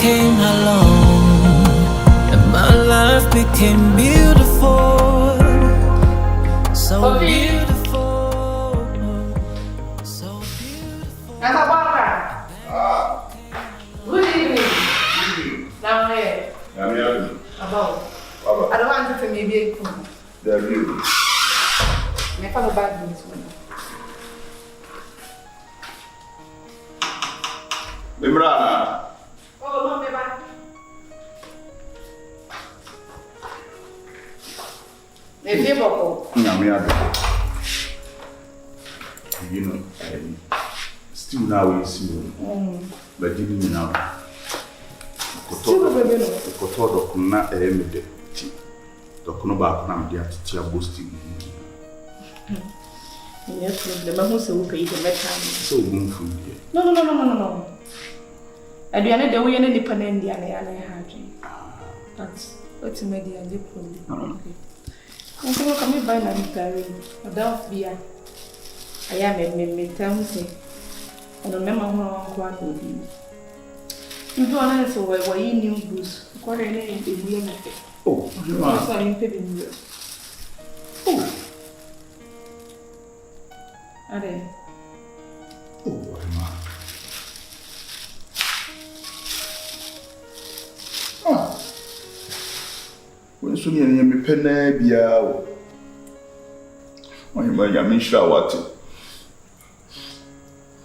came along, and my life became beautiful, so beautiful, so beautiful. Good evening. Now here. About. I don't want to maybe a cool. There you. Never a bad news. Membrana. Oh, no, me back. Maybe a bubble. You know, still now we see you. But didn't you know? Koto dokuna emede ti. Dokuno ba kuna mde atiti abosti. Yes, the man who say we pay the metal. So gunfu die. No. Aduane de wo ye ne nipa na ndia na ya na ha adwen. That's what's media dey problem. Okay. So come buy na gari. Adult beer. Aya me tell say. Ono mema ho kwa ko bi. You do not say why you new booze. Quarter in the Oh, you are saying pebble. Oh, are they? Oh, I'm when soon you me penna bia. When you may sure what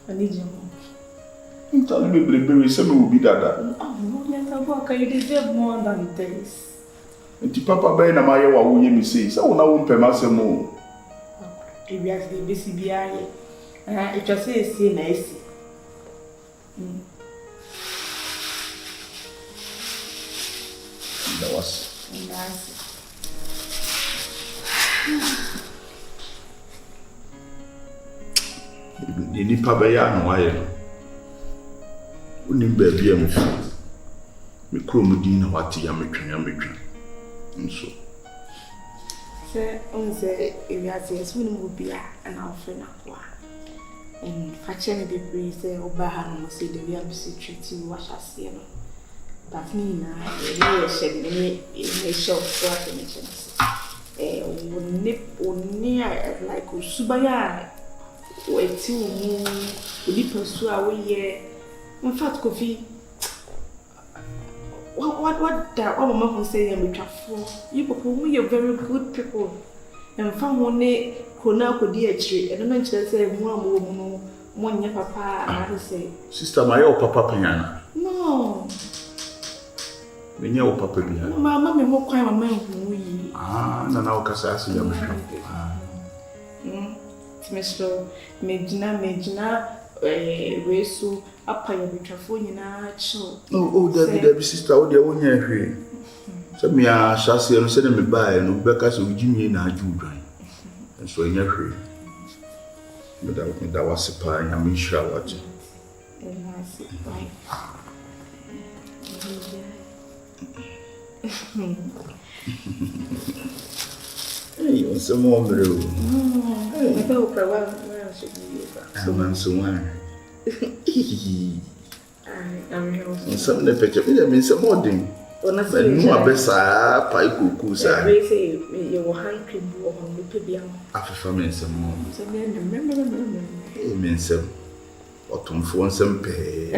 I need you. Tell me, baby, some will be that. Oh, no, you deserve more than this. And the papa bay na my wa you say, so now won't pay myself more. If you ask the BCBI, it just says, see, nice. That was nice. The nipa bay and wire. Unim baby am me krom din na wate ya metwa nso say on say if you ask us when will be an offering akwa and fache me be say oba ha no say the we am say treat you wash ase no but me na e shed me shop so at mention woni like usubaya weti mu odi pesu a we ye in fact coffee what that all mama say am trafo you people we are very good people and fam one kona kodi achire e no nchire say mu amu mu mo nya papa and say sister my your papa panyana no me nya o papa bia mama me mo kwan mama hu yi na okasa aso ya me Mr. Mejina Resu apa ya bitwafo nyina cho oh David sister o de wonya hwe so me a shase no se de me bae no beka so ugimie na adwudwan so enya hwe me da wasipa nya me hira waje Hey, what's the more bro? I don't know where should be. I'm so one. I'm some the picture. I mean, some more thing. No, I best pie cuckoo. They say you were hungry on the pibiam. After family, some more. So then remember. It means some autumn for some pay.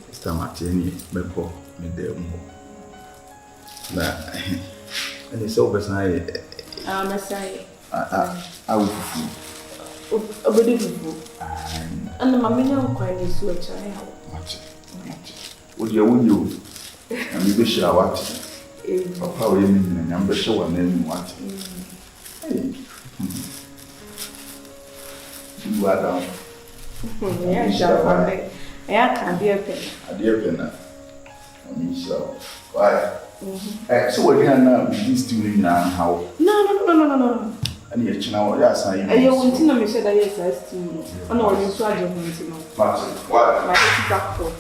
Mr. Martini, me call me there more. Nah, and it's over. I will and the mamma quite is what I have. Would you? And you wish I what? Papa, we mean, I'm sure and then what? You are down. Yeah, can't be a pen. A dear penna. I mean, so. Why? So we're here now with these two now. How? No. And yet, you know, yes, I want to make sure that yes, I still. Oh no, you saw your hands, you know. What? My back foot.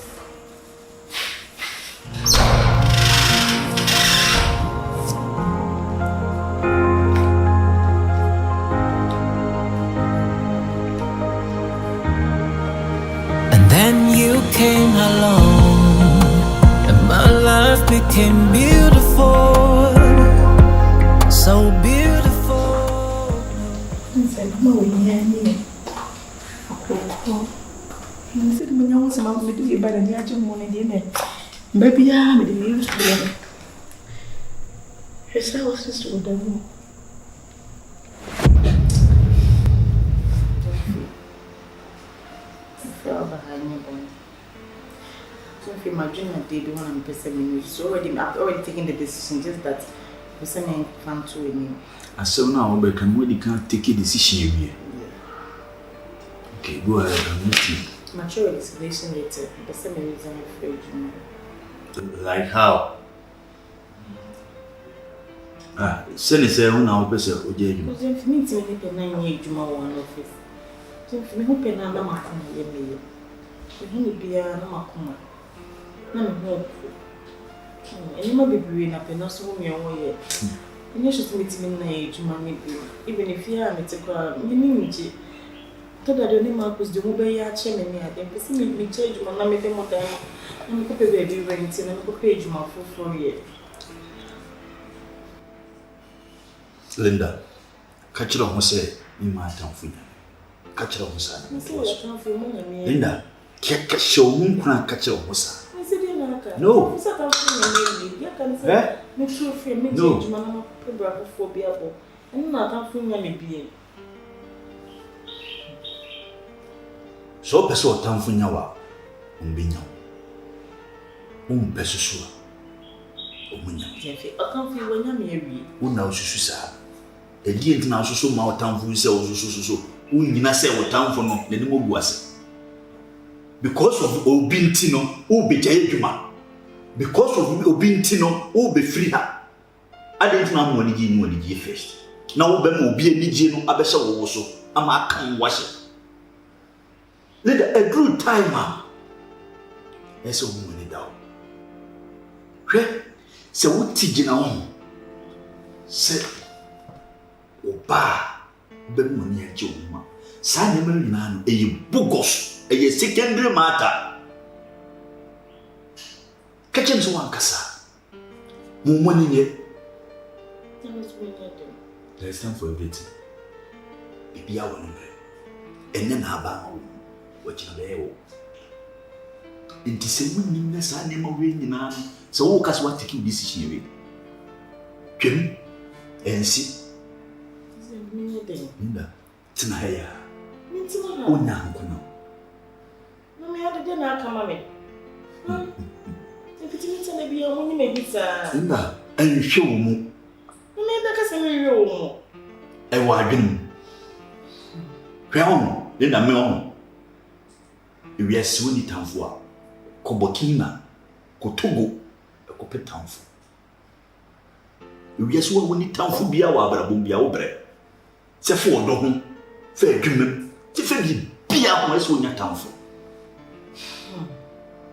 And then you came became beautiful, so beautiful. Said, "No, yeah, I said, "My young son, we do you better than the other morning, dinner. Baby, I'm the news together." Her cell was just with the room. If you imagine a day when I'm pursuing you, I've already taken the decision, just that pursuing come to me. And so now we can't take a decision here. Okay, go ahead and meet you. Mature reservation later, pursuing is afraid. Like how? Send say who now person oje you. Because if me to me pen 9 years juma one office. So if me who pen na makoma ye me. So he bia na makoma. Na me ho. Any ma bebre na pen so me won ye. Any should meet me na ye juma me bi. Even if you are me te kwa me ni nji. To da do ni ma pos de mo be ya che me ni ade. Pesi me che juma na me te mo time. Na me ko pe be rent na me ko pe juma foforo ye. Linda, catch it on say in my town for you. Catch it on Musa. Linda, show moon crank catch it on Musa. No. So, Peso town for Yawa, Umbino. Pesua. Umunya. I can't feel when I'm here. Una Susa. A dear now so my town for so. We say what town for no, the name was. Because of Obintino, Obi Jayjuma. Because of Obintino, Obi free her. I didn't know when you first. Now, Ben will be a Nigino Abessa also. I'm a can wash it. Let a good timer. That's a woman down. Se wuti gina ho se oba be mo ni aje oma sa ne ma nyina no eye bogos eye secondary matter kachem so wankasa mo mo ni ye there's time for everything bibi awo no be enne na aba wo gina be wo enti se wonni na sa ne ma we nyina no so who cares what taking decision away? Kim and see. Linda, Tinaya. Una Uncle. No, me had a dinner come me. If it means I be a woman, maybe, sir. Linda, and show me. You made the castle room. A wagon. Crown, Linda Mill. If we are soon in town for Kobokina, Kotogo. Kope townful. You yes, what we need townful be our Abrabumbia obre. Say for no fair human, Tiffany be our voice when you're townful.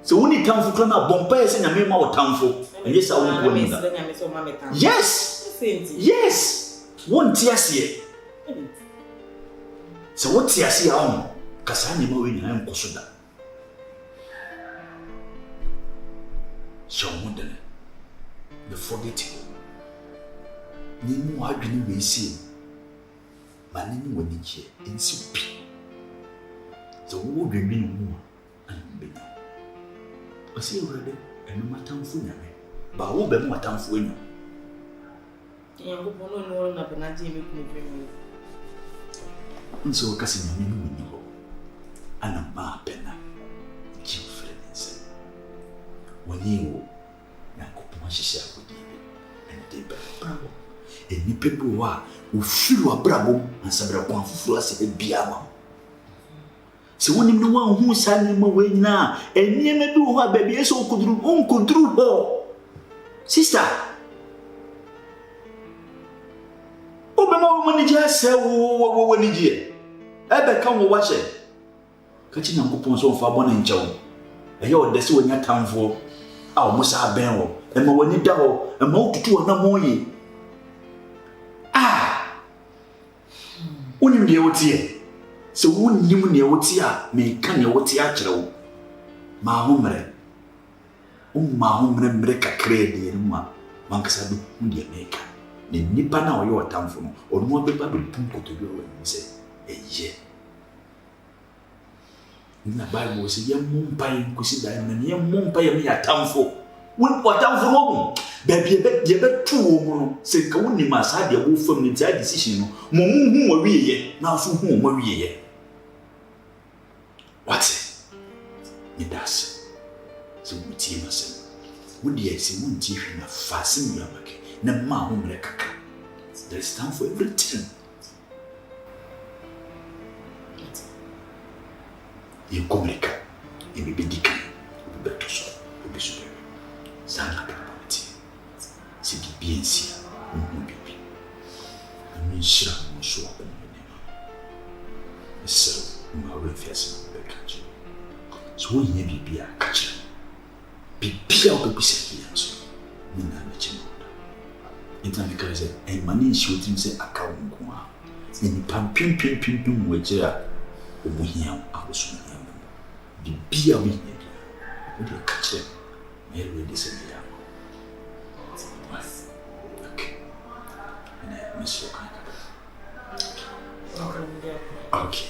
So we need townful clan bumpers and a memo or townful, and yes, I won't go in that. Yes, yes, one tears here. So what tears here on Cassani Mowing and Kosuda. So modern, the forgetting. Nimu adwene we see. Manini woni che ensi pi. So wo dwene no mu anbenya. Ose urede enu matamfu nyame. Ba wo be mu matamfu enyu. Yango bono no na penaje me ku me. Nso kasi nyame no ni ho. Ana ma pena. Gyamfi'S. Woni wo na kopoma hihye akodi ende be bravo eni pebu wa ofiru abrabo ansabra kwa fufuru ase bia ma se wonim no wan hu sane ma we nyina eniema bi ho ababi eso onkuduru ho sister obema wo mani je ase wo ni je ebe kan wo wache kachi na nkopon so mfa bɔ ne nkyɛw ɛyɛ ɔdɛse wonya tamfo a ɔmo sa bɛn wo ɛma wani da ho ɛma wotutu wɔ na moye wonim deɛ wotie sɛ wonim deɛ wotie a meka deɛ wotie akyerɛ wo ma ho mmerɛ umma humre mreka kredi numa mankasa do hunde meka ne nipa na oyo otamfo no onu obeba do punkoto bi o se eye na Bible se ye mumpai kusi da na ye mumpai me atamfo won otamfo no baby ye be tu wo mu no se ka woni ma sa de wo fam ni ta decision no mo hu mo wiye na so hu mo wiye what's it does so muti masem wodi esi munti hwe na fasin ya make na ma ho mre kaka there is time for everything you comunica e mi bidika beto so obisu sana kapati si biensi bibi mi shira mo so ko ni so ma we fiasa bekachi so yin bibi a kachi bibia obebisa bianso ni na me chimo enta me kaze e mani shi otim se akawo nko a ni pampim mo egira obuhia akoso bibia we yin o de kachi me we de se bia okay na me so kan okay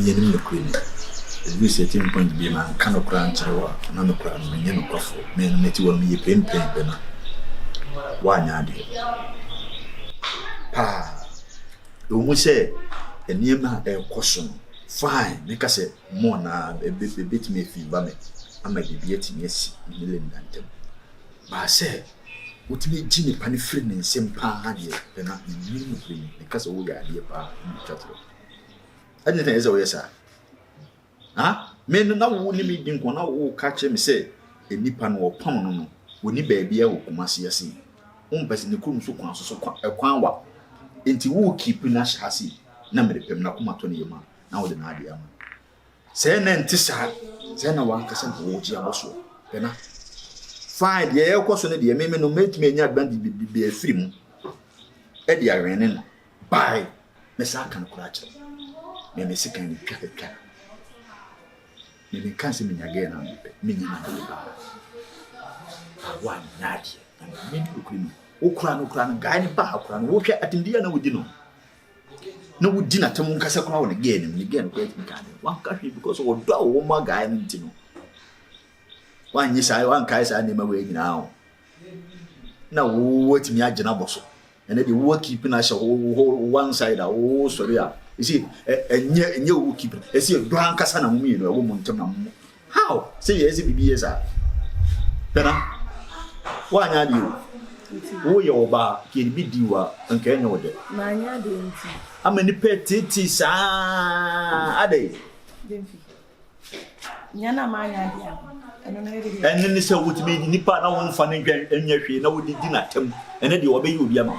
Yenim no kwini we setting point be man kan okra ncherewa na no kra no nye no kwafo me no neti won me pen na wa nya ade pa do mu se eniem na e koso no fine me ka se mo na bit me fi ba me ama bibi atimi asi me le ndantem ba se utimi gini pani free ne nsem pa ade be na me no kwini me ka se wo ya ade pa mi chatro anything is always sir. Me na wo ni me din ko na wo ka che me say enipa no opam no no woni baabia wo kumase yase umpese ne kurum so kwan so kwan wa enti wo keep na hase na me pem na kuma to ne yema na wo de na ade ama say na enti sa say na wa kasa wo ji aboso pe na fine ye ekoso ne de me no metime nya band bi afiri mu e de arene no bye me sa kan kura che me sika ni twaka me kan se minyage na me nyina ba wa nadi me ndi okunu okura no ga ni ba akura no wo hwe atindia na wudi no wudi na temu nkasa kura wo ne ge ni ko eti kan wa ka hwe because wo do wo ma ga ni ntino wa nyi sai wa nkai sai ne ma we nyina ho na wo timi agina boso ene de wo keep na sha one side a wo sorry a you see enye wo keep e see do ankasa na mumi no wo montam na mum how say yes bibi yes a pena wa nya di wo ye oba ke bi diwa anka enya wo de na nya de nti amani petiti sa ade demfi nya na ma nya dia eno na ede enne ni se wotime di nipa na won fa ne enya hwe na wodi di na tem ene de wo be yi obi ama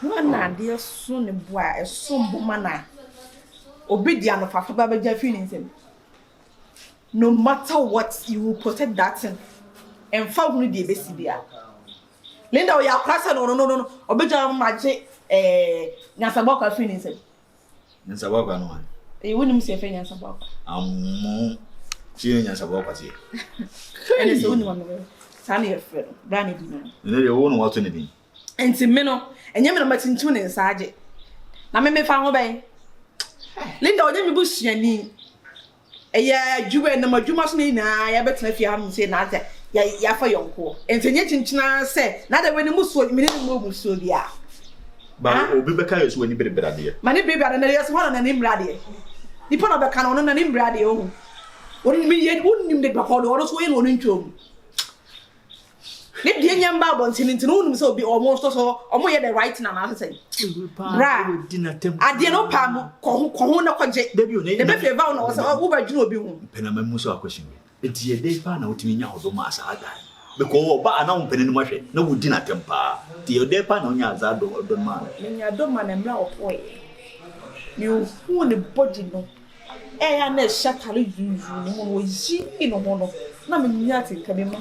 na de so ne boa eso mboma na obedia no fafa ba beja feelings him no matter what you will protect that thing and fa hunu de besi bia Linda o ya kwasa no obeja maje nyasaboka feelings him nyasaboka no an wonim se fe nyasaboka ammo chi nyasaboka ti ene so wonim no sane e fe no brani di no ne de wo no wato ne din enti me no enye me no matintu ne nsaaje na me fa ho ben Linda onye mi busuani eya djube na madwuma so na ya betena fi am se na ate ya fa yonko enti nye chinchina se na da weni muso mi ne mo muso bia ba obi beka yeso wani bereberade ma ne bebe na yeso wana na nimbrade ni pona beka na na nimbrade o woni mi ye woni de beka do so ye no ntwom ne die nyamba bontin ntin wonu se obi almost so omo ye the right na na say bra ade no pam ko na koje de be favor na so wo ba dwuna obi hu pena mamu so akweshin eti ye de pa na otimi nya hodo ma asa aga because ba na mpene no mahwe na wudi na tempa ti ye de pa na onya aza do ma nya do ma na mra opoe ni hu ne body no ya na shatale juju ni mo yi no ho no na me nya tinka be ma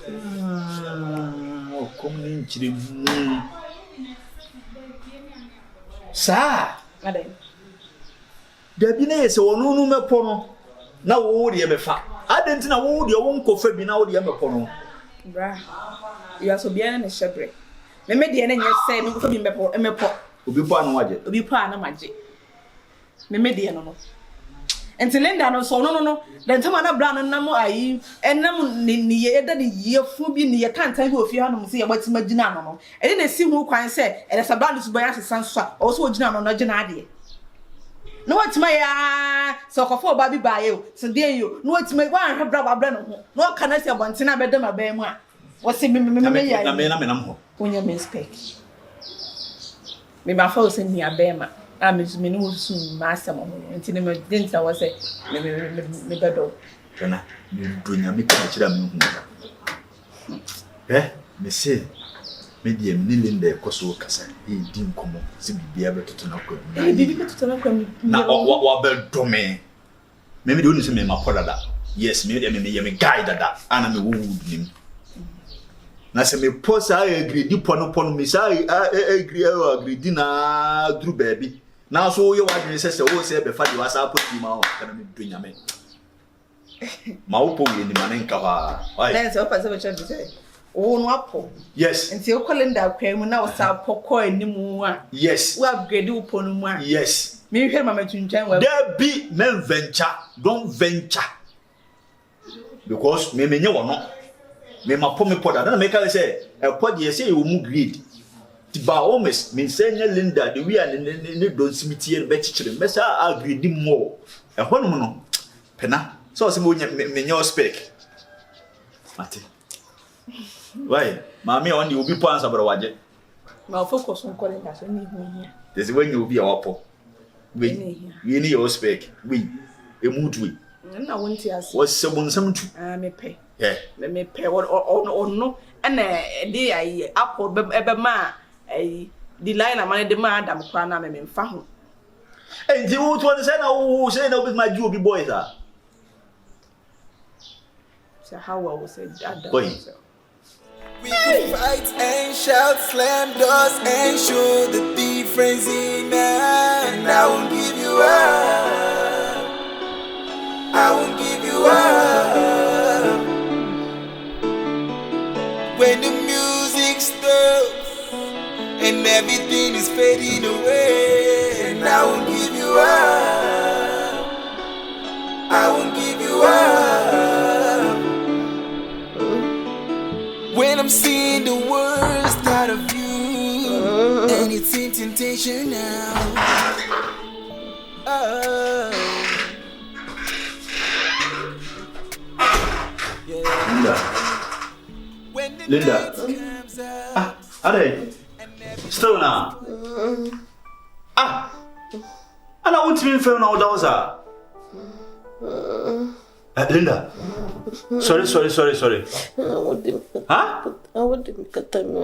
Oh, come in, children. Sir, Madam. there be no so no me pono. Na wo de me fa. Adenti na wo de wo nkofa bi na wo de me pono. Bra. You are so bien na shebre. Me de na nye say me nkofa bi me po. Obi po anu waje. Obi po ana maje. Me de no. Enti Linda no so no. Den tama na bra no nam ayi enam ni ye da ni ye fu bi ni ye kantan bi ofi hanom se ye batima gina no. E na si hu kwan se e da sabra no so boya sesan so a o so gina no gina ade. No watima ya so kofo ba bi baaye o so de yo no watima wa hwe bra ba no ho no kana se bontina be dem aba mu a wo se me ya na me nam ho onya me spec me ba fa o se ni abema a me no so master mo enti ne me denta wo se me bedo kana me dunya me ka kira me hu me se me die me Linda ekoso kasa e di nkomo se bibia betoto na kwa bibi betoto na kwa na wa be do me de oni se me mapoda da yes me me guide da ana me wo nim na se me posa agree pono me sa agree na dru baby na so ye wadwene se wo se be fa de wasa poti ma o kana me dunya me ma wo po ye ni manenka ba let's hope as we try to say oh no apo yes nti o calendar kwa mu na wo sa pokọ animu a yes we upgrade wo ponu mu a yes me hwe mama twintwan wa there be men venture don't venture because me menye wo no me mapo me poda na me ka say e podi say e wo mu grade ti ba almost me senya Linda the we ne don simitier be chichire me sa agree more e honum no pena so se me menye spec mate why mami on the obi po answer bro waje ma focus on calendar so ni hu hia there's when you be a wapo we ni your spec we e mood we na wonti ase was sebon samtu me pe me pe no na de ai apple be ma ai di line man de ma adam kwa na me mfa ho nti wo to say na obi ma ju obi boys ah so how I was say adam boy. We could fight and shout, slam doors and show the difference in us. And I won't give you up. I won't give you up. When the music stops and everything is fading away, and I won't give you up. I won't give you up. When I'm seeing the worst out of you, and it's in temptation now. Linda. Still now. And I want to be fair now, that was Linda. Sorry. Huh? I would cut them.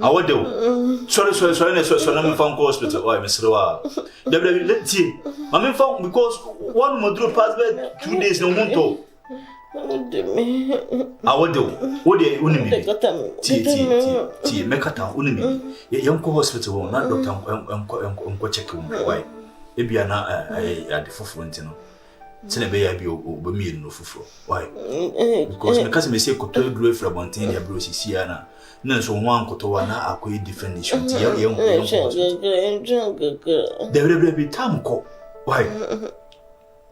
I would do. Sorry, I'm from hospital. Why, Mr. Wa? Let's see. I'm found because one more drop past bed 2 days no monto. I would do. What they unimi. Tea, Mekata, unimi. Young hospital, not doctor, check why. Maybe I'm not at the forefront, you know. Sene be ya bi o mi no fufuro why because me kase me say koto eduro fra bonten ya bro sisia na so ho ankoto wa na akoy different issue ti ye de be tam ko why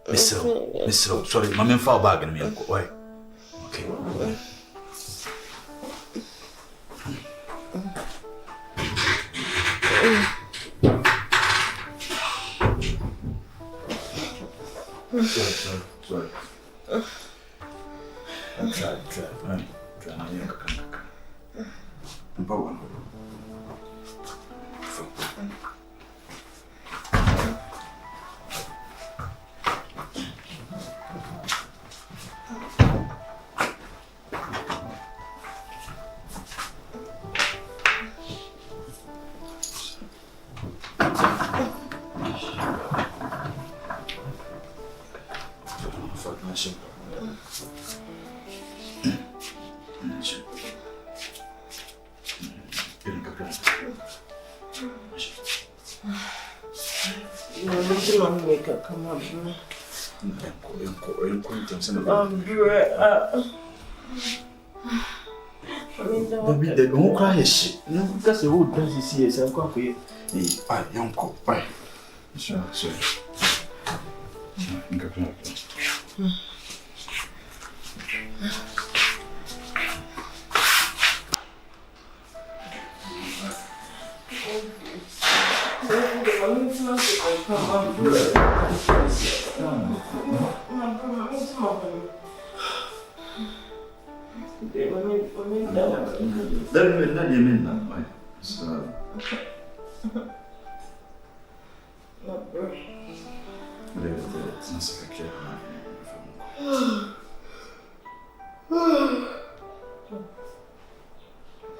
Mr. Sorry my men fall bag na me ko why okay Sorry. Try. Sure. Baby, don't cry. Because the wood does this here, so I'm going for you. Uncle, bye. Sure.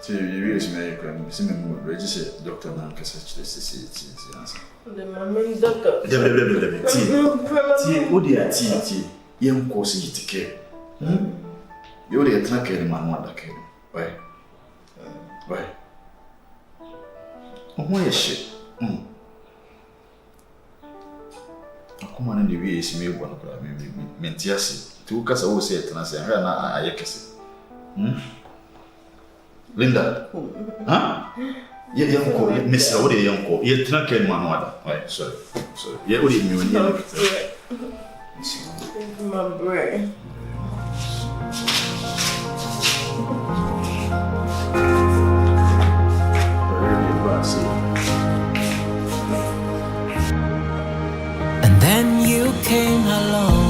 You use me, you see me register doctor now because it's the mommy doctor. Tea, young course, you care. You're the attack and man, what I can. Why? Why is she? Come on, in the way is me one of them. Mentiasi, two cats always say it, and I say, I guess. Linda, huh? Yeah, Miss, what are young call? You're not getting my mother. Right, sorry. Yeah, what do you mean when you're my brain? And then you came along.